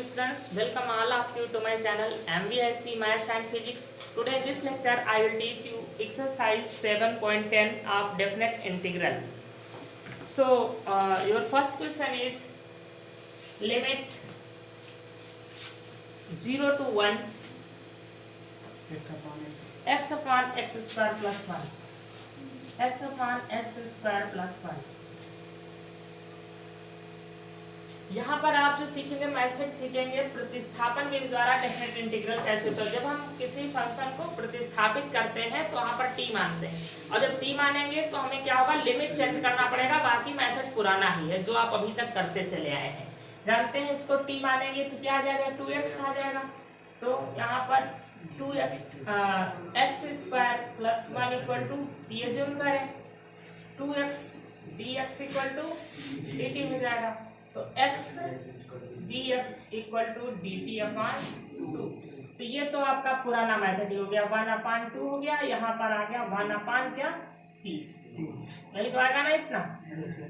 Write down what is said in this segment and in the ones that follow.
students, welcome all of you to my channel MVIC Maths and Physics. Today in this lecture I will teach you exercise 7.10 of definite integral. So your first question is limit 0 to 1 x upon x square plus 1 x upon x square plus 1. यहाँ पर आप जो सीखेंगे method सीखेंगे प्रतिस्थापन विधि द्वारा definite integral कैसे होता है। जब हम किसी फंक्शन को प्रतिस्थापित करते हैं तो वहाँ पर टी मानते हैं और जब टी मानेंगे तो हमें क्या होगा, लिमिट चेंज करना पड़ेगा। बाकी मेथड पुराना ही है जो आप अभी तक करते चले आए हैं। जानते हैं इसको टी मानेंगे तो क्या आ जाएगा, 2x आ जाएगा। तो यहाँ पर 2x x square plus 1 equal to ये जो करें 2x dx equal to dt हो जाएगा। तो x dx equal to dt upon 2। तो ये तो आपका पुराना मेथड हो गया, 1/2 हो गया। यहाँ पर आ गया 1/, क्या t, यही तो आएगा ना इतना।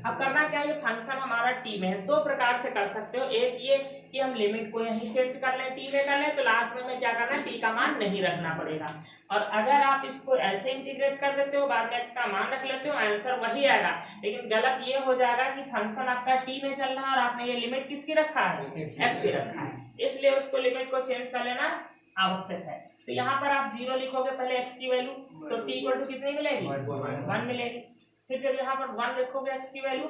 अब करना क्या है, ये फंक्शन हमारा t में है। दो प्रकार से कर सकते हो, एक ये कि हम लिमिट को यहीं चेंज कर लें, t में कर लें, तो लास्ट में हमें क्या करना है, t का मान नहीं रखना पड़ेगा। और अगर आप इसको ऐसे इंटीग्रेट कर देते हो, बाद में x का मान रख लेते हो, आंसर वही आएगा। लेकिन गलत ये हो जाएगा कि फंक्शन आपका t में चल रहा है और आपने ये लिमिट किसकी रखा है, x की रखा है, इसलिए उसको लिमिट को चेंज कर लेना आवश्यक है। तो यहाँ पर आप 0 लिखोगे पहले x की वैल्यू, तो t इक्वल टू कितनी मिलेगी, 1 मिलेगी। फिर जब यहाँ पर 1 लिखोगे x की वैल्यू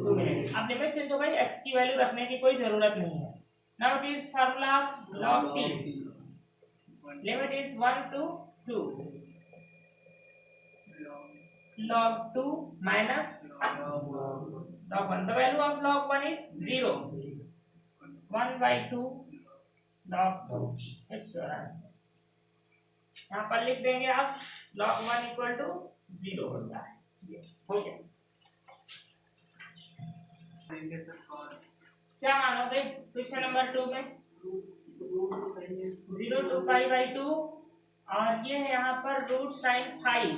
2 मिलेगी। अब लिमिट चेंज हो गई, x की वैल्यू रखने की कोई जरूरत नहीं है। Now it is formula of log t, limit is 1 to 2 log 2 minus log 1. The value of log 1 is 0. 1/2 log 2 is your answer. यहाँ पर लिख देंगे आप log 1 इक्वल टू 0 होता है। हो गया। क्या मानोगे क्वेश्चन नंबर 2 में 0 to π/2 और ये है यहाँ पर root sine 5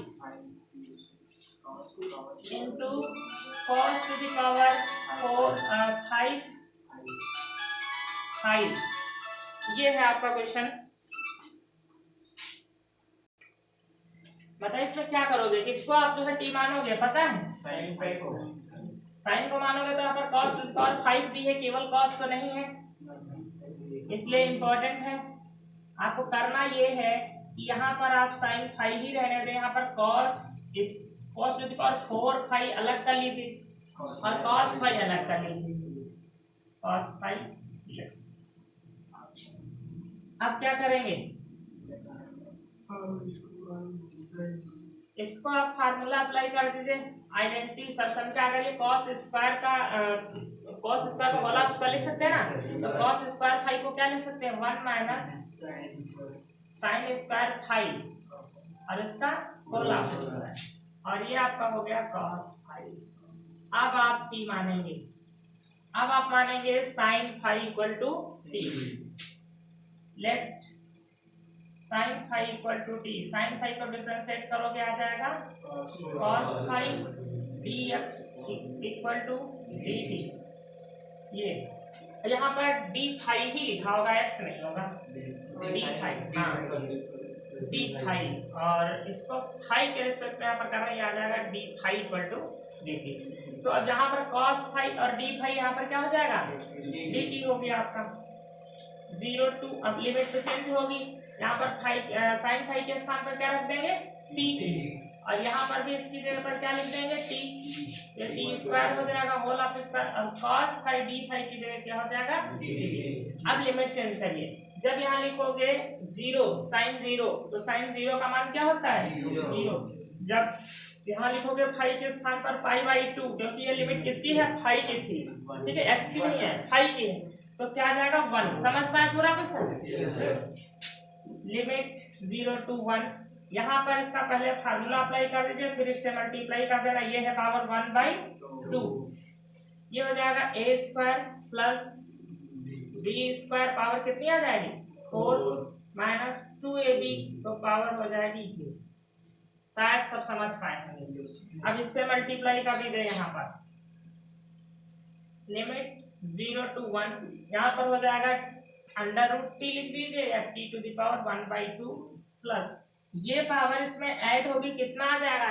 into cos to the power 5। ये है आपका क्वेश्चन। बताइए इसमें क्या करोगे, किसको आप जो है टी मानोगे, पता है साइन को मानोगे तो यहाँ पर cos टू द पावर 5 भी है, केवल cos तो नहीं है, इसलिए इम्पोर्टेंट है। आपको करना ये है कि यहाँ पर आप साइन 5 ही रहने दें, यहाँ पर cos टू द पावर 4 अलग कर लीजिए और cos 5 अलग कर लीजिए, cos 5 अब क्या करेंगे, इसको आप फार्मूला अप्लाई कर दीजिए, आइडेंटिटी सबसम के आगे cos स्क्वायर को होल ऑफ स्क्वायर लिख सकते हैं ना। तो cos स्क्वायर 5 को क्या लिख सकते हैं, 1 माइनस साइन स्क्वायर 5 और इसका होल ऑफ स्क्वायर, और ये आपका हो गया cos 5। अब आप t मानेंगे, अब आप मानेंगे sine 5 equal to t। Let sine 5 equal to t, sine 5 को डिफरेंशिएट करोगे आ जाएगा cos 5 dx equal to dt। ये यहाँ पर d5 ही लिखा होगा, x नहीं होगा, d5, हाँ d5, और इसको 5 के रिस्पेक्ट में यहाँ पर करना, ये आ जाएगा d5 इक्वल टू dt। तो अब यहाँ पर cos 5 और d5 यहाँ पर क्या हो जाएगा, dt हो गया आपका 0 to, अब लिमिट तो चेंज होगी, यहाँ पर साइन 5 के स्थान पर क्या रख देंगे, t, और यहाँ पर भी इसकी जगह पर क्या लिख देंगे, t, ये t स्क्वायर हो जाएगा होल ऑफ स्क्वायर, और cos 5 d5 की जगह क्या हो जाएगा, अब लिमिट चेंज करिए। जब यहाँ लिखोगे 0 साइन 0, तो साइन 0 का मान क्या होता है, 0। जब यहाँ लिखोगे 5 के स्थान पर π/2, क्योंकि ये लिमिट किसकी है, 5 की थी, ठीक है, x की नहीं है, 5 की है, तो क्या आ जाएगा 1। समझ पाए पूरा क्वेश्चन। लिमिट 0 to 1, यहाँ पर इसका पहले फार्मूला अप्लाई कर दीजिए, फिर इससे मल्टीप्लाई कर देना, ये है पावर 1/2, ये हो जाएगा a square plus b square, power कितनी आ जाएगी 4 माइनस 2ab, तो पावर हो जाएगी, शायद सब समझ पाए। अब इससे मल्टीप्लाई कर दीजिए, यहाँ पर लिमिट 0 to 1, यहाँ पर हो जाएगा अंडर रूट टी लिख दीजिए या t to the power 1/2 plus ये पावर इसमें ऐड होगी, कितना आ जाएगा,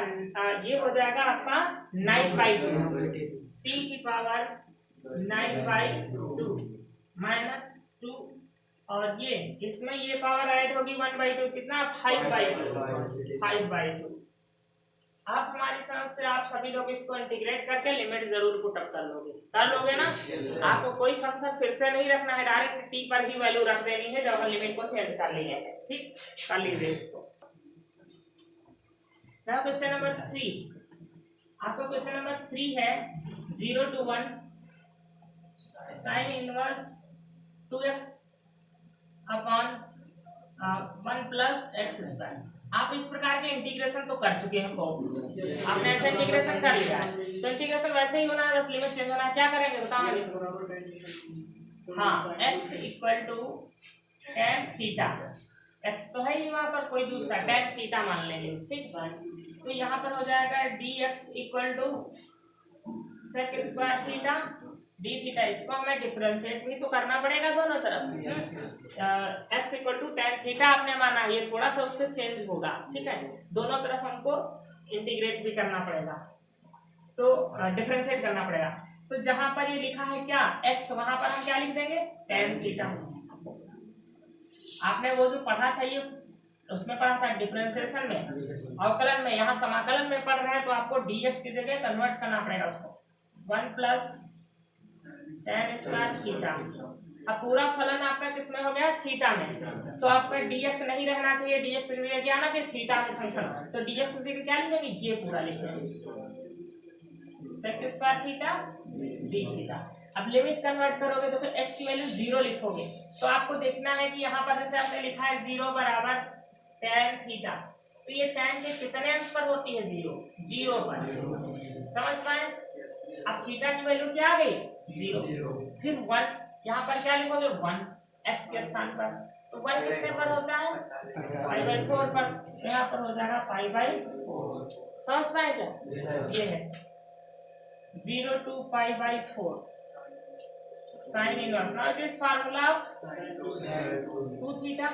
ये हो जाएगा आपका 9/2 टी की पावर 9/2 माइनस 2 और ये इसमें ये पावर ऐड होगी 1/2 कितना 5/2। आप हमारी समझ से आप सभी लोग इसको इंटीग्रेट करके लिमिट जरूर पुट अप कर लोगे ना। आपको कोई फंक्शन फिर से नहीं रखना है, डायरेक्ट टी पर ही वैल्यू रख देनी है जब हम लिमिट को चेंज कर लिए हैं। ठीक, कर लीजिए इसको। नाउ क्वेश्चन नंबर 3, आपका क्वेश्चन नंबर 3 है 0 to 1 sine inverse 2x upon 1 plus x square. आप इस प्रकार के इंटीग्रेशन तो कर चुके हैं, आपने ऐसे इंटीग्रेशन कर लिया है, तो इंटीग्रेशन वैसे ही होना है, बस लिमिट चेंज होना है। क्या करेंगे बताओ। हाँ, x equal to tan theta, x तो है ही वहां पर, कोई दूसरा tan थीटा मान लेंगे। ठीक, तो यहाँ पर हो जाएगा dx equal to sec square theta d theta. इसको हमें डिफरेंशिएट भी तो करना पड़ेगा दोनों तरफ। x equal to tan theta आपने माना, ये थोड़ा सा उससे चेंज होगा। ठीक है, दोनों तरफ हमको इंटीग्रेट भी करना पड़ेगा, तो डिफरेंशिएट करना पड़ेगा। तो जहां पर ये लिखा है क्या x, वहां पर हम क्या लिख देंगे tan थीटा। आपने वो जो पढ़ा था ये उसमें पढ़ा था डिफरेंशिएशन में, अवकलन में, यहाँ समाकलन में पढ़ रहे हैं तो आपको dx की जगह कन्वर्ट करना पड़ेगा उसको 1 प्लस tan स्क्वायर थीटा। अब पूरा फलन आपका किसमें हो गया थीटा में, तो आपका dx नहीं रहना चाहिए, dx की जगह क्या आना चाहिए थीटा में फंक्शन, तो dx की जगह क्या लिखेंगे ये पूरा लिखेंगे sec square theta d theta. अब लिमिट कन्वर्ट करोगे तो फिर x की वैल्यू 0 लिखोगे, तो आपको देखना है कि यहाँ पर जैसे आपने लिखा है 0 बराबर tan थीटा, तो ये tan के कितने अंश पर होती है 0 पर, समझ पाए। अब थीटा की वैल्यू क्या आ गई 0, फिर 1, यहाँ पर क्या लिखोगे 1 x के स्थान पर, तो 1 कितने पर होता है π/4 पर, तो यहाँ पर हो जाएगा π/4। समझ पाए क्या, ये है 0 to π/4 sine inverse. Now it is formula of 2 theta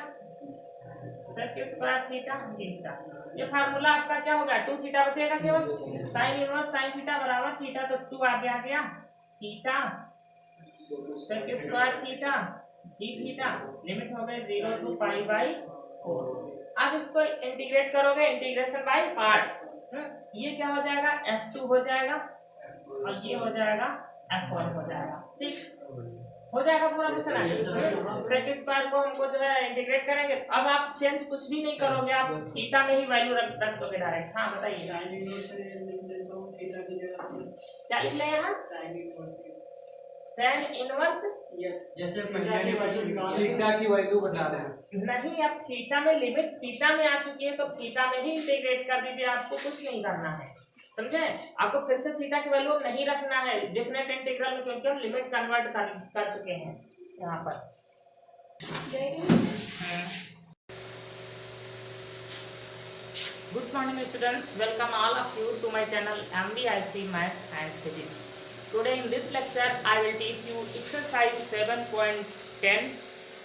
sec square theta theta. ये फार्मूला आपका क्या होगा 2 थीटा बचेगा केवल, साइन इनवर्स साइन थीटा बराबर थीटा, तो 2 आगे आ गया theta sec square theta d theta, limit हो गई 0 to π/4। अब इसको इंटीग्रेट करोगे, इंटीग्रेशन बाय पार्ट्स, ये क्या हो जाएगा f2 हो जाएगा और ये हो जाएगा f1 हो जाएगा। ठीक हो जाएगा पूरा क्वेश्चन। सेक स्क्वायर को हमको जो है इंटीग्रेट करेंगे। अब आप चेंज कुछ भी नहीं करोगे, आप थीटा में ही वैल्यू रख दोगे डायरेक्ट। हाँ बताइए क्या लिख लें यहाँ tan इनवर्स, जैसे थीटा की वैल्यू बता रहे हैं नहीं, अब थीटा में लिमिट थीटा में आ चुकी है तो थीटा में ही इंटीग्रेट कर दीजिए, आपको कुछ नहीं करना है, समझे। आपको फिर से थीटा की वैल्यू नहीं रखना है डेफिनेट इंटीग्रल में, क्योंकि हम लिमिट कन्वर्ट कर चुके हैं यहाँ पर। Good morning students, welcome all of you to my channel MBIC maths and physics. Today in this lecture I will teach you exercise 7.10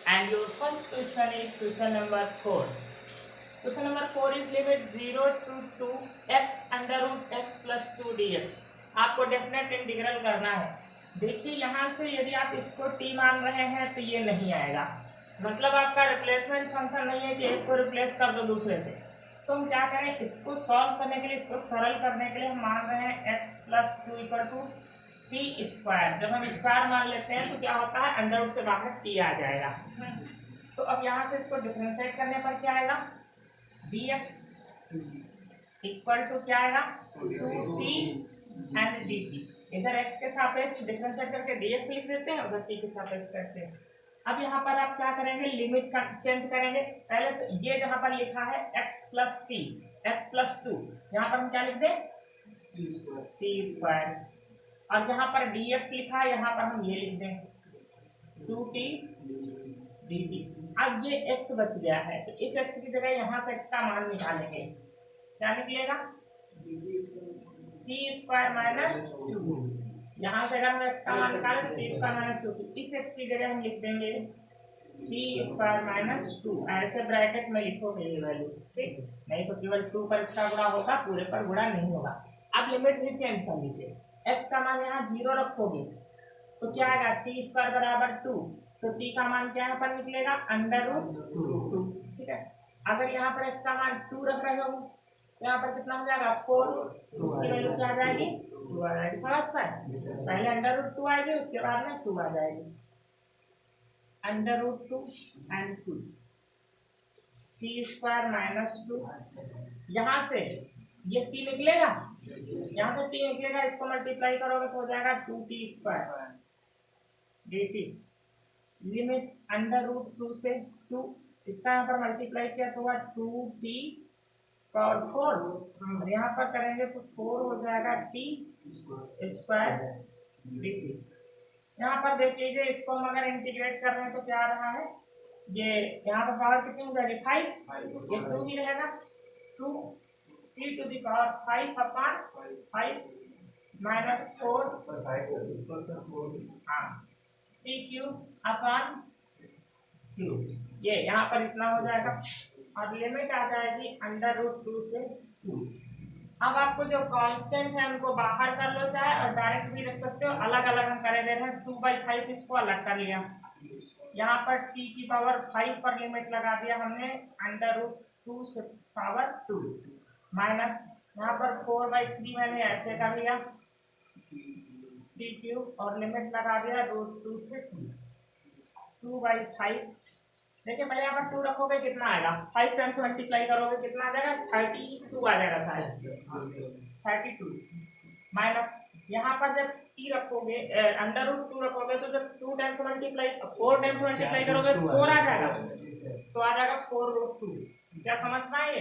and your first question is question number 4. Question number 4 is limit 0 to 2x under root x plus 2 dx। आपको definite integral करना है। देखिए यहाँ से यदि आप इसको t मान रहे हैं तो ये नहीं आएगा, मतलब आपका रिप्लेसमेंट फंक्शन नहीं है कि एक को रिप्लेस कर दो दूसरे से। तो हम क्या करें, इसको सॉल्व करने के लिए, इसको सरल करने के लिए हम मान रहे हैं x plus 2 equal to t square. जब हम स्क्वायर मान लेते हैं तो क्या होता है अंडर रूट से बाहर टी आ जाएगा। तो अब यहाँ से इसको डिफरेंशिएट करने पर क्या आएगा dx इक्वल टू क्या आएगा 2t एंड dt। इधर x के सापेक्ष डिफरेंशिएट करके dx लिख देते हैं, उधर t के सापेक्ष करते हैं। अब यहाँ पर आप क्या करेंगे, लिमिट का चेंज करेंगे। पहले तो ये जहाँ पर लिखा है x plus t x plus 2, यहाँ पर हम क्या लिख दें t स्क्वायर, और जहां पर dx लिखा है यहाँ पर हम ये लिख दें 2t dt। अब ये x बच गया है तो इस x की जगह यहाँ से x का मान निकालेंगे, क्या निकलेगा t स्क्वायर माइनस 2। यहाँ से अगर हम x का मान निकालें तो t स्क्वायर माइनस 2, इस x की जगह हम लिख देंगे टी स्क्वायर माइनस 2 ऐसे ब्रैकेट में लिखोगे ये वैल्यू, ठीक। नहीं तो केवल 2 पर इसका गुणा होगा, पूरे पर गुणा नहीं होगा। अब लिमिट भी चेंज कर लीजिए, x का मान यहाँ 0 रखोगे तो क्या आएगा, टी स्क्वायर बराबर 2, तो टी का मान क्या यहाँ पर निकलेगा, अंडर रूट 2, ठीक है। अगर यहाँ पर x का मान 2 रख रहे हो तो यहाँ पर कितना हो जाएगा 4, उसकी वैल्यू क्या आ जाएगी 2 आ जाएगी। समझ पाए, पहले अंडर रूट 2 आएगी, उसके बाद में 2 आ जाएगी, under root 2 and 2, t square minus 2। यहाँ से ये टी निकलेगा, यहाँ से टी निकलेगा, इसको मल्टीप्लाई करोगे तो हो जाएगा 2t square dt, limit under root 2 से 2, इसका यहाँ पर मल्टीप्लाई किया तो हुआ 2t पावर 4, और यहाँ पर करेंगे तो 4 हो जाएगा t स्क्वायर dt। यहाँ पर देख लीजिए, इसको हम अगर इंटीग्रेट कर रहे हैं तो क्या आ रहा है, ये यहाँ पर पावर कितनी हो जाएगी 5, ये 2 ही रहेगा, 2 t to the power 5 upon 5 minus 4, हाँ टी क्यूब अपॉन क्यू, ये यहाँ पर इतना हो जाएगा, और लिमिट आ जाएगी अंडर रूट 2 से 2। अब आपको जो कांस्टेंट है उनको बाहर कर लो, चाहे और डायरेक्ट भी रख सकते हो, अलग अलग हम करे दे रहे हैं। 2/5 इसको अलग कर लिया, यहाँ पर t की पावर 5 पर लिमिट लगा दिया हमने अंडर रूट 2 से पावर 2, माइनस यहाँ पर 4/3 मैंने ऐसे कर लिया टी क्यूब, और लिमिट लगा दिया रूट 2 से 2/5। देखिए पहले यहाँ पर 2 रखोगे कितना आएगा, 5 टाइम्स मल्टीप्लाई करोगे कितना आ जाएगा 32 आ जाएगा शायद, 32 माइनस यहाँ पर जब t रखोगे अंडर रूट 2 रखोगे तो जब 4 टाइम्स मल्टीप्लाई करोगे 4 आ जाएगा, तो आ जाएगा 4 रूट 2। क्या समझ पाए,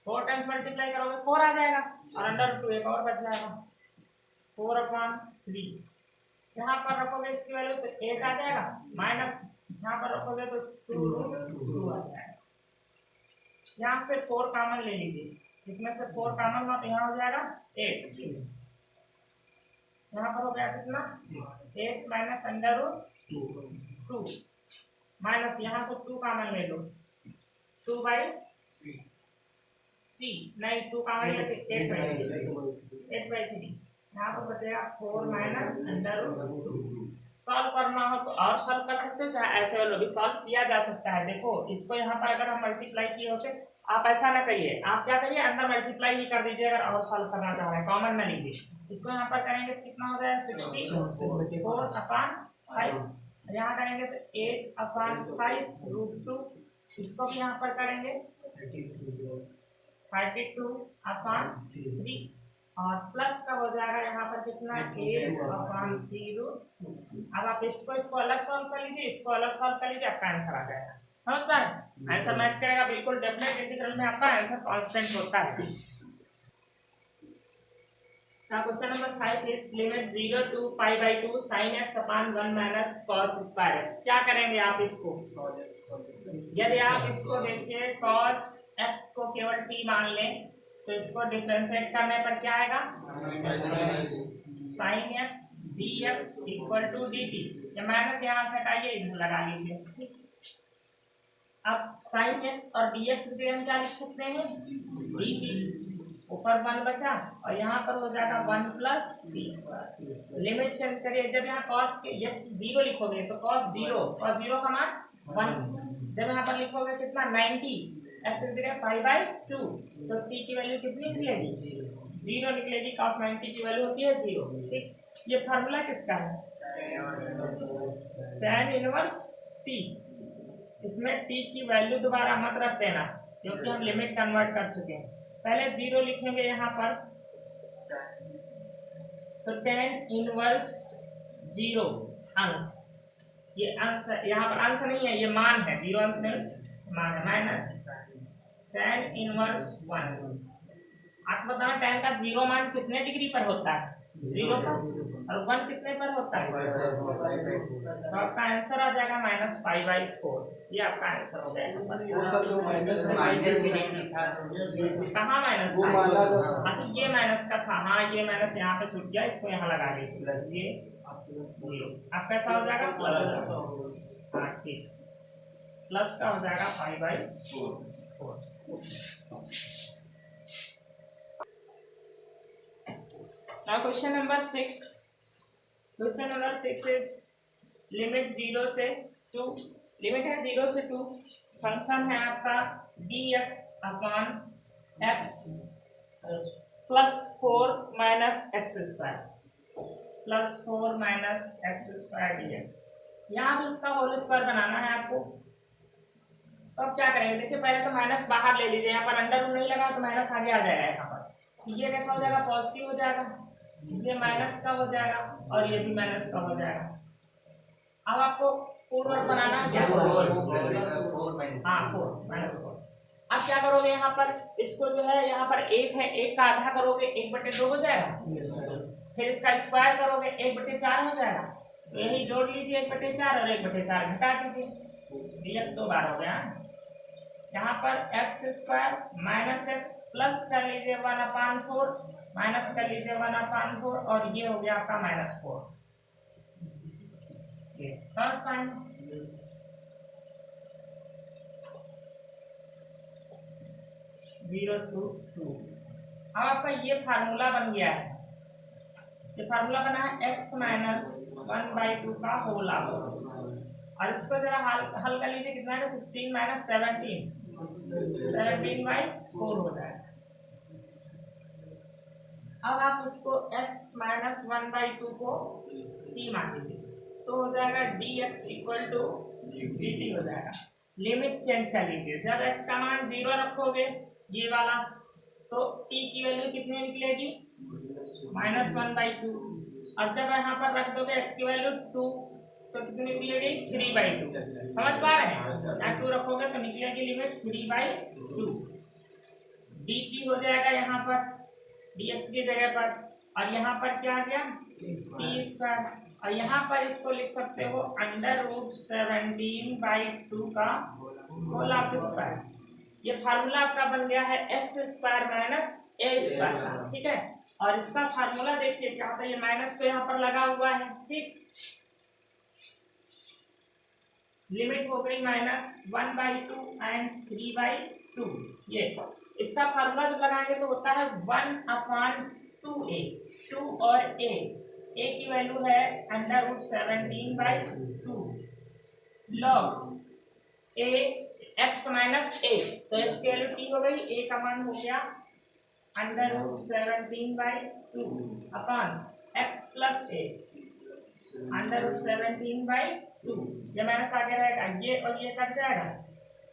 4 टाइम्स मल्टीप्लाई करोगे 4 आ जाएगा, और अंडर रूट 2 एक और बच जाएगा 4/3। यहाँ पर रखोगे इसकी वैल्यू तो 8 आ जाएगा, माइनस यहाँ पर रखोगे तो 2 रूट 2 आ जाएगा। यहाँ से 4 कॉमन ले लीजिए, इसमें से 4 कॉमन हुआ तो यहाँ हो जाएगा 8, यहाँ पर हो गया कितना 8 माइनस अंडर रूट 2, माइनस यहाँ से 2 कॉमन ले लो, 2/3 नहीं 2 कॉमन लेके 8/3, यहाँ पर बचेगा 4 माइनस अंडर रूट 2। सॉल्व करना हो तो और सॉल्व कर सकते हो, चाहे ऐसे वालों भी सॉल्व किया जा सकता है। देखो इसको यहाँ पर अगर हम मल्टीप्लाई किए होते, आप ऐसा ना करिए, आप क्या करिए अंदर मल्टीप्लाई ही कर दीजिए अगर और सॉल्व करना चाह रहे हैं, कॉमन ना लीजिए। इसको यहाँ पर करेंगे तो कितना हो जाएगा 64/5, यहाँ करेंगे तो 8/5 रूट 2, इसको भी यहाँ पर करेंगे 32/3, और प्लस का हो जाएगा यहाँ पर कितना 8/3 रूट 2। अब आप इसको अलग सॉल्व कर लीजिए, इसको अलग सॉल्व कर लीजिए, आपका आंसर आ जाएगा। समझ पाए, आंसर मैच करेगा बिल्कुल, डेफिनेट इंटीग्रल में आपका आंसर कांस्टेंट होता है। Question number 5 is limit 0 to π/2 sin x upon 1 minus cos square x। क्या करेंगे आप इसको, यदि आप इसको देखिए cos x को केवल t मान लें तो इसको डिफरेंशिएट करने पर क्या आएगा, sin x dx equal to dt, ये माइनस यहाँ से हटाइए, इधर लगा लीजिए। अब sin x और dx की जगह हम क्या लिख सकते हैं dt, ऊपर 1 बचा और यहाँ पर हो जाएगा 1 प्लस t। लिमिट चेंज करिए, जब यहाँ cos के x 0 लिखोगे तो cos 0 का मान 1, जब यहाँ पर लिखोगे कितना 90 x की जगह 5/2 तो t की वैल्यू कितनी निकलेगी 0 निकलेगी, cos 90 की वैल्यू होती है 0, ठीक। ये फार्मूला किसका है, tan इनवर्स t। इसमें t की वैल्यू दोबारा मत रख देना क्योंकि हम लिमिट कन्वर्ट कर चुके हैं। पहले 0 लिखेंगे यहाँ पर, तो tan इनवर्स 0 अंश, ये अंश यहाँ पर अंश नहीं है, ये मान है, 0 अंश नहीं मान है, माइनस tan इनवर्स 1। आप बताओ tan का 0 मान कितने डिग्री पर होता है, 0 पर, और 1 कितने पर होता है, तो आपका आंसर आ जाएगा -π/4। ये आपका आंसर हो जाएगा। कहाँ माइनस था, अच्छा ये माइनस का था, हाँ ये माइनस यहाँ पे छूट गया, इसको यहाँ लगा लीजिए प्लस, ये 0। अब कैसा हो जाएगा प्लस, हाँ ठीक, प्लस का हो जाएगा 5/4। Now question number 6। Question number 6 is limit 0 से 2, लिमिट है 0 से 2, फंक्शन है आपका dx upon x +4 minus x square, +4 minus x square dx। यहाँ भी इसका होल स्क्वायर बनाना है आपको। तो अब क्या करेंगे, देखिए पहले तो माइनस बाहर ले लीजिए, यहाँ पर अंडर रूट नहीं लगा तो माइनस आगे आ जाएगा यहाँ पर। ये कैसा हो जाएगा, पॉजिटिव हो जाएगा, ये माइनस का हो जाएगा और ये भी माइनस का हो जाएगा। अब आपको पूर्वक बनाना है क्या, हाँ 4 -4। अब क्या करोगे, यहाँ पर इसको जो है यहाँ पर 1 है, 1 का आधा करोगे 1/2 हो जाएगा, फिर इसका स्क्वायर करोगे 1/4 हो जाएगा। तो यही जोड़ लीजिए 1/4 और 1/4 घटा दीजिए, dx 2 बार हो गया। यहाँ पर x² माइनस एक्स प्लस कर लीजिए 1/4 माइनस कर लीजिए 1/4 और ये हो गया आपका -4। First time 0 to 2। अब आपका ये फार्मूला बन गया है, ये फार्मूला बना है x - 1/2 का होल आवर्स। और इसको जरा हल कर लीजिए, कितना है 16 - 17, 17/4 हो जाएगा। अब आप उसको x - 1/2 को t मान लीजिए, तो हो जाएगा dx = dt हो जाएगा। लिमिट चेंज कर लीजिए, जब x का मान 0 रखोगे ये वाला, तो t की वैल्यू कितनी निकलेगी -1/2। और जब यहाँ पर रख दोगे x की वैल्यू 2 तो कितनी निकलेगी 3/2। समझ पा रहे हैं, यहाँ 2 रखोगे तो निकलेगी लिमिट 3/2। dt हो जाएगा यहाँ पर dx की जगह पर, और यहाँ पर क्या आ गया t²। और यहाँ पर इसको लिख सकते हो √17/2 का होल स्क्वायर। ये फार्मूला आपका बन गया है x² - a², ठीक है। और इसका फार्मूला देखिए क्या होता है, ये माइनस तो यहाँ पर लगा हुआ है, ठीक। लिमिट हो गई -1/2 एंड 3/2। ये इसका फार्मूला जो लगाएंगे तो होता है 1/2a, 2 और a की वैल्यू है √17/2 log a x - a, तो x की वैल्यू t हो गई, a का मान हो गया √17/2 अपॉन x + a √17/2। ये माइनस आगे रहेगा, ये और ये कट जाएगा,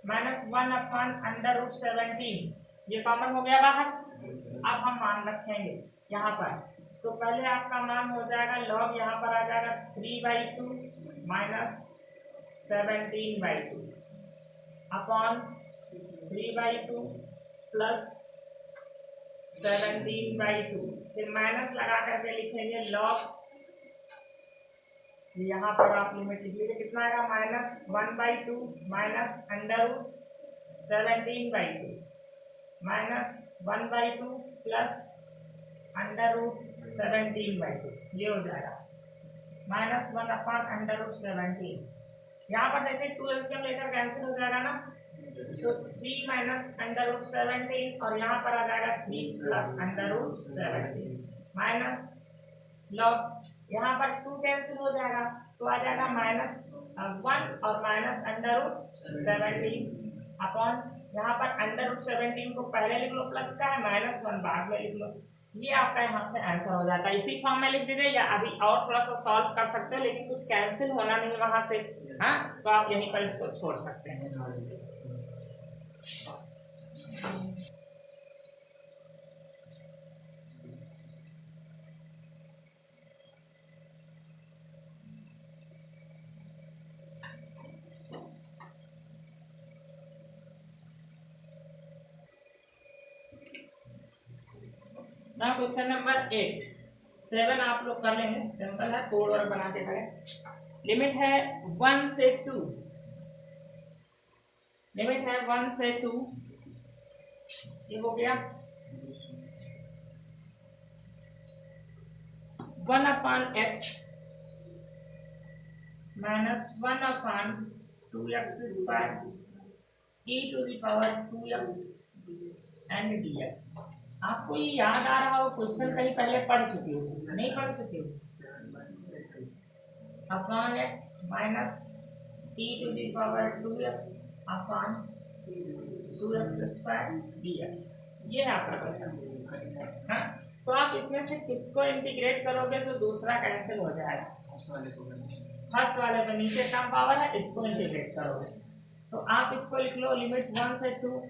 -1/√17, ये कॉमन हो गया बाहर। अब हम मान रखेंगे यहाँ पर, तो पहले आपका मान हो जाएगा log, यहाँ पर आ जाएगा 3/2 - 17/2 अपॉन 3/2 प्लस 17/2, फिर माइनस लगा करके लिखेंगे log, यहाँ पर आप लिमिट लिखिए कितना आएगा -1/2 -√17/2 -1/2 प्लस √17/2, ये हो जाएगा -1/√17। यहाँ पर देखिए 2 एलसीएम लेकर कैंसिल हो जाएगा ना, तो 3 -√17 और यहाँ पर आ जाएगा 3 + √17 माइनस लॉग, यहाँ पर 2 कैंसिल हो जाएगा तो आ जाएगा -1 और -√17 अपॉन, यहाँ पर √17 को पहले लिख लो, प्लस का है -1 बाद में लिख लो। ये आपका यहाँ से आंसर हो जाता है। इसी फॉर्म में लिख दीजिए, या अभी और थोड़ा सा सॉल्व कर सकते हो, लेकिन कुछ कैंसिल होना नहीं वहां से, हाँ, तो आप यहीं पर इसको छोड़ सकते हैं। ना क्वेश्चन नंबर 8, 7 आप लोग कर लेंगे, सिंपल है, कोड वर्क बना के करें। लिमिट है 1 से 2, लिमिट है 1 से 2, ये हो गया 1/x minus 1/2x² e to the power 2x and dx। आपको ये याद आ रहा हो, क्वेश्चन कहीं पहले पढ़ चुके हो, नहीं पढ़ चुके हो? Upon x minus e to the power 2x upon 2x² dx। ये है आपका क्वेश्चन। हाँ, तो आप इसमें से किसको इंटीग्रेट करोगे तो दूसरा कैंसिल हो जाएगा। फर्स्ट वाले पे नीचे कम पावर है, इसको इंटीग्रेट करोगे तो आप इसको लिख लो लिमिट 1 से 2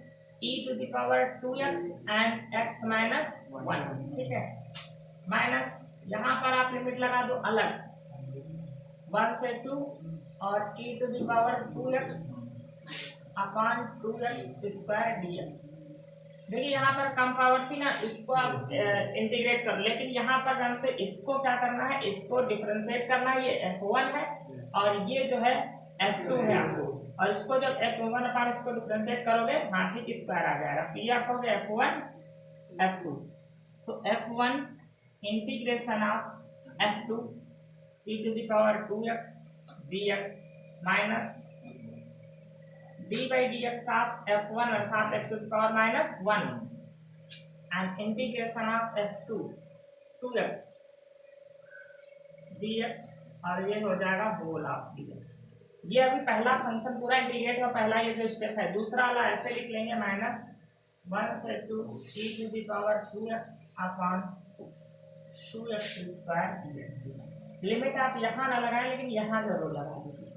e to the power 2x and x minus 1। ठीक है, माइनस यहाँ पर आप लिमिट लगा दो अलग 1 से 2 और e to the power 2x upon 2x² dx। देखिए यहाँ पर कम पावर थी ना, इसको आप इंटीग्रेट करो, लेकिन यहाँ पर जानते इसको क्या करना है, इसको डिफरेंशिएट करना है। ये f1 है और ये जो है f2 है आपको, और इसको जब f1 अपॉन इसको डिफरेंशिएट करोगे हाँ ठीक स्क्वायर आ जाएगा, तो ये आपको f1 f2। तो f1 integration of f2 e to the power 2x dx minus d by dx of f1 अर्थात x to the power minus 1 and integration of f2 2x dx और ये हो जाएगा होल ऑफ dx। ये अभी पहला function पूरा integrate का पहला ये जो स्टेप है। दूसरा वाला ऐसे लिख लेंगे माइनस 1 से 2 e to the power 2x upon 2x² dx। Limit आप यहाँ ना लगाएं लेकिन यहाँ जरूर लगा दीजिए।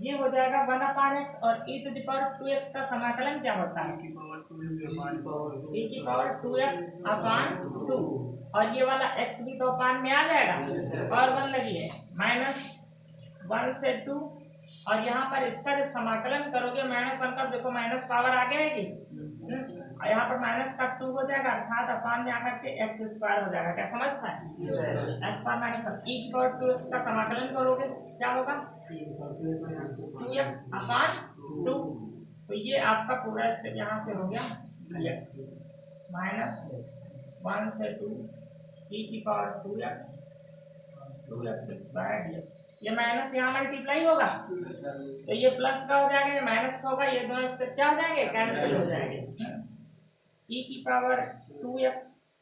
ये हो जाएगा 1/x और e to the power 2x का समाकलन क्या होता है, e की पावर 2x अपॉन 2, और ये वाला x भी तो अपान में आ जाएगा और 1 लगी है माइनस 1 से 2, और यहाँ पर इसका जब समाकलन करोगे -1 का देखो माइनस पावर आ जाएगी और यहाँ पर माइनस का 2 हो जाएगा अर्थात अपान में आकर के x² हो जाएगा। क्या समझ है? x पावर माइनस e की पावर 2x का समाकलन करोगे क्या होगा 2x अपॉन 2। तो ये आपका पूरा स्टेप यहाँ से हो गया dx माइनस 1 से 2 e की पावर 2x² dx। ये माइनस यहाँ मल्टीप्लाई होगा तो ये प्लस का हो जाएगा, ये माइनस का होगा, ये दोनों स्टेप क्या हो जाएंगे कैंसिल हो जाएंगे। e की पावर 2x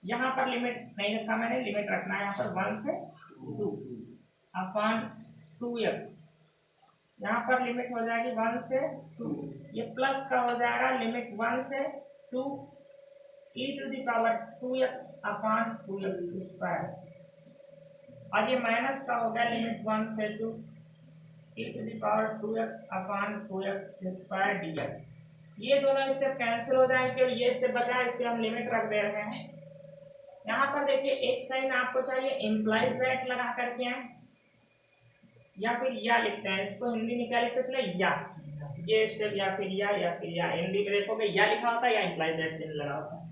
यहाँ पर लिमिट नहीं रखा मैंने, लिमिट रखना है यहाँ पर 1 से 2 अपॉन 2x, यहाँ पर लिमिट हो जाएगी 1 से 2, ये प्लस का हो जाएगा लिमिट 1 से 2 e to the power 2x upon 2x², और ये माइनस का हो गया लिमिट 1 से 2 e to the power 2x upon 2x² dx। ये दोनों स्टेप कैंसिल हो जाएंगे और ये स्टेप बचा है, इसके हम लिमिट रख दे रहे हैं। यहाँ पर देखिए एक साइन आपको चाहिए इम्प्लाइज दैट लगा करके आए या फिर या लिखते हैं, इसको हिंदी में क्या लिखते चले या, ये स्टेप या फिर या हिंदी में देखोगे या लिखा होता है या इम्प्लाइज दैट चिन्ह लगा होता है।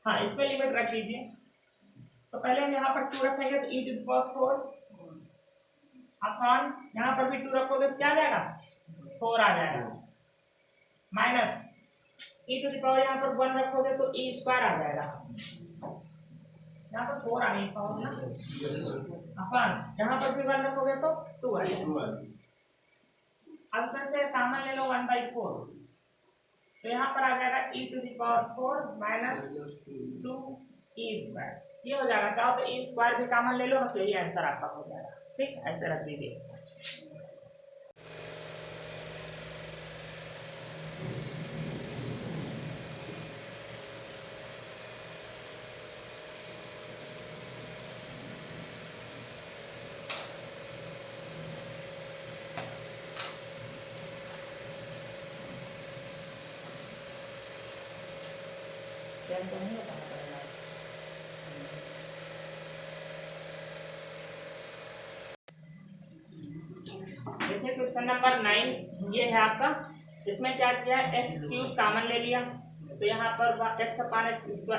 हाँ, इसमें लिमिट रख दीजिए। तो पहले हम यहाँ पर 2 रखेंगे तो e to the power 4 upon यहाँ पर भी 2 रखोगे तो क्या आ जाएगा 4 आ जाएगा, minus e to the power यहाँ पर 1 रखोगे तो e² आ जाएगा, यहाँ पर 4 आ नहीं पावर ना, अपॉन यहाँ पर भी 1 रखोगे तो 2 आ जाएगा। अब इसमें से कॉमन ले लो 1/4 तो यहाँ पर आ जाएगा e to the power 4 minus 2e²। ये हो जाएगा, चाहो तो e² भी कॉमन ले लो, बस यही आंसर आपका हो जाएगा। ठीक, ऐसे रख दीजिए। देखिए क्वेश्चन नंबर 9 ये है आपका, इसमें क्या किया है x³ कॉमन ले लिया तो यहाँ पर x अपॉन x³ आ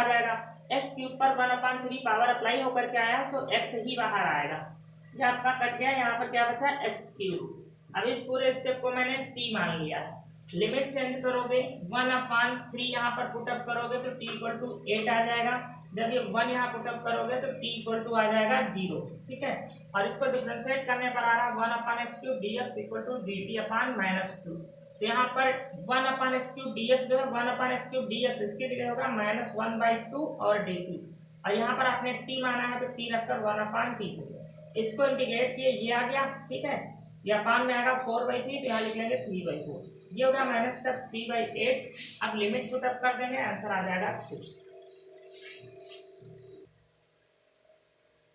जाएगा, x³ पर 1/3 पावर अप्लाई होकर के आया सो x ही बाहर आएगा, ये आपका कट गया। यहाँ पर क्या बचा x³। अब इस पूरे स्टेप को मैंने t मान लिया है, लिमिट चेंज करोगे 1/3 यहाँ पर पुटअप करोगे तो t = 8 आ जाएगा, जब ये 1 यहाँ पुटअप करोगे तो t इक्वल टू आ जाएगा 0, ठीक है। और इसको डिफरेंशिएट करने पर आ रहा है 1/x³ dx equal to dt/-2। तो यहाँ पर 1/x³ dx जो है 1/x³ dx इसके लिए होगा -1/2 और dt। और यहाँ पर आपने t माना है तो t रखकर 1/t, इसको इंटीग्रेट किए ये आ गया, ठीक है। ये अपान में आएगा 4/3, तो यहाँ लिख लेंगे 3/4, ये होगा माइनस का 3/8। अब लिमिट पुटअप कर देंगे, आंसर आ जाएगा 6।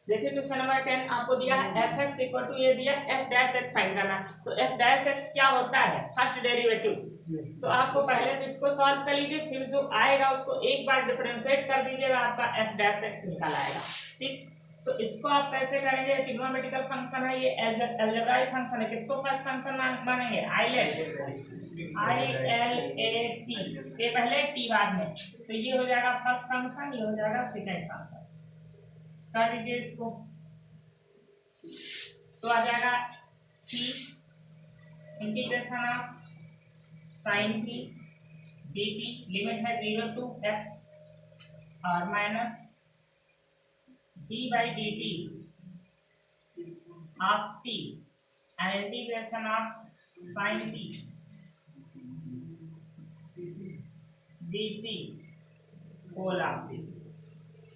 देखिए क्वेश्चन नंबर 10 आपको दिया है fx इक्वल टू ये दिया f' फाइंड करना। तो f' क्या होता है? First derivative. तो आपको पहले तो इसको सॉल्व कर लीजिए, फिर जो आएगा उसको एक बार डिफरेंशिएट कर दीजिएगा, आपका f' निकल आएगा, ठीक। तो इसको आप कैसे करेंगे? ट्रिग्नोमेट्रिकल फंक्शन है, ये अलजेब्राइक फंक्शन है। किसको फर्स्ट फंक्शन मानेंगे? ILAT, ये पहले t बाद में, तो ये हो जाएगा फर्स्ट फंक्शन, ये हो जाएगा सेकंड फंक्शन। कर दीजिए इसको, तो आ जाएगा t integration of sin t dt, limit है 0 to x और minus d/dt of t and integration of sin t dt whole of t।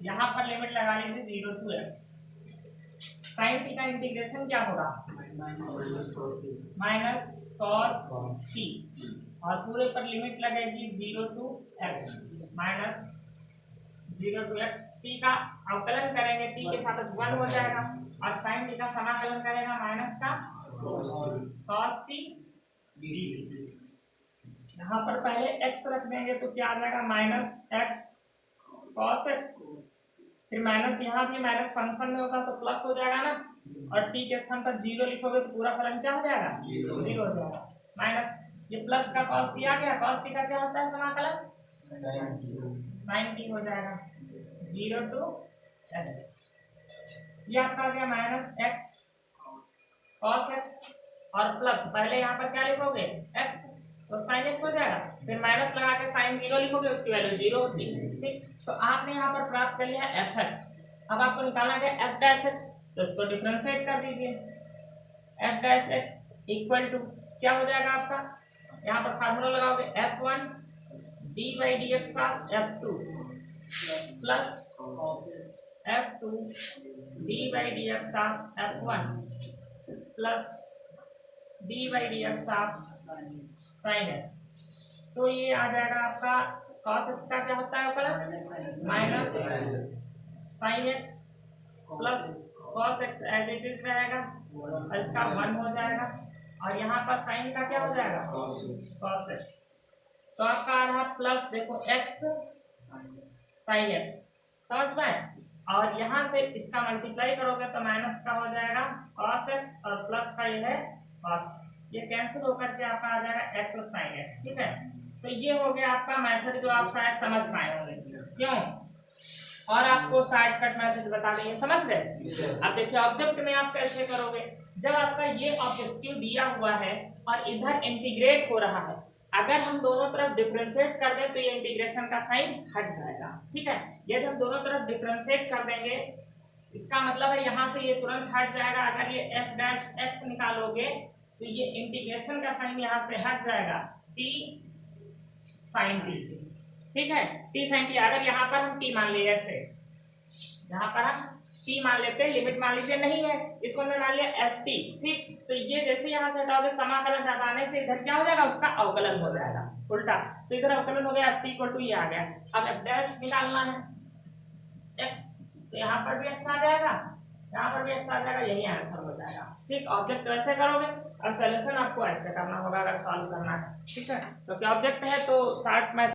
यहाँ पर लिमिट लगा लीजिए 0 to x। sin t का इंटीग्रेशन क्या होगा? माइनस cos t, और पूरे पर लिमिट लगेगी 0 to x minus 0 to x। t का अवकलन करेंगे, t के साथ 1 हो जाएगा, और sin t का समाकलन करेगा माइनस का cos t dt। यहाँ पर पहले x रख देंगे तो क्या आ जाएगा? माइनस x cos x, फिर माइनस यहाँ भी माइनस फंक्शन में होगा तो प्लस हो जाएगा ना, और t के स्थान पर 0 लिखोगे तो पूरा फलन क्या हो जाएगा? 0 हो जाएगा। माइनस ये प्लस का cos t आ गया, cos t का क्या होता है समाकलन? sin t हो जाएगा 0 to x। ये आपका आ गया माइनस x cos x और प्लस पहले यहाँ पर क्या लिखोगे? x, तो sin x हो जाएगा, फिर माइनस लगा के sin 0 लिखोगे, उसकी वैल्यू 0 होती है, ठीक। तो आपने यहाँ पर प्राप्त कर लिया fx। अब आपको निकालना है f'(x), तो इसको डिफरेंशिएट कर दीजिए। f'(x) इक्वल टू क्या हो जाएगा आपका? यहाँ पर फार्मूला लगाओगे f1 d/dx of f2 plus f2 d/dx of f1 plus d/dx of sin x। तो ये आ जाएगा आपका cos x का क्या होता है अवकलन? Minus sin x plus cos x as it is रहेगा, और इसका 1 हो जाएगा, और यहाँ पर sin का क्या हो जाएगा? cos x। तो आपका आ रहा प्लस, देखो x sin x, समझ पाए। और यहाँ से इसका मल्टीप्लाई करोगे तो माइनस का हो जाएगा cos x, और प्लस का ये है cos, ये कैंसिल होकर के आपका आ जाएगा x और sin x, ठीक है। तो ये हो गया आपका मेथड जो आप शायद समझ पाए होंगे, क्यों? और आपको शॉर्टकट मेथड बता देंगे, समझ गए। अब देखिए ऑब्जेक्ट में आप कैसे करोगे। जब आपका ये ऑब्जेक्टिव दिया हुआ है और इधर इंटीग्रेट हो रहा है, अगर हम दोनों तरफ डिफरेंशिएट कर दें तो ये इंटीग्रेशन का साइन हट जाएगा, ठीक है। यदि हम दोनों तरफ डिफरेंशिएट कर देंगे, इसका मतलब है यहाँ से ये तुरंत हट जाएगा। अगर ये f'(x) निकालोगे तो ये इंटीग्रेशन का साइन यहाँ से हट जाएगा, t sin t, ठीक है। t sin t, अगर यहाँ पर हम t मान लिए, ऐसे यहाँ पर हम t मान लेते हैं, लिमिट मान लीजिए नहीं है, इसको हमने मान लिया ft, ठीक। तो ये जैसे यहाँ से हटाओगे, समाकलन हटाने से इधर क्या हो जाएगा? उसका अवकलन हो जाएगा उल्टा, तो इधर अवकलन हो गया ft इक्वल टू ये आ गया। अब f' निकालना है x, तो यहाँ पर भी x आ जाएगा, यहाँ पर भी x आ जाएगा, यही आंसर हो जाएगा, ठीक। ऑब्जेक्ट वैसे करोगे और सॉल्यूशन आपको ऐसे करना होगा अगर सॉल्व करना है, ठीक है। तो क्या ऑब्जेक्ट है तो शॉर्ट में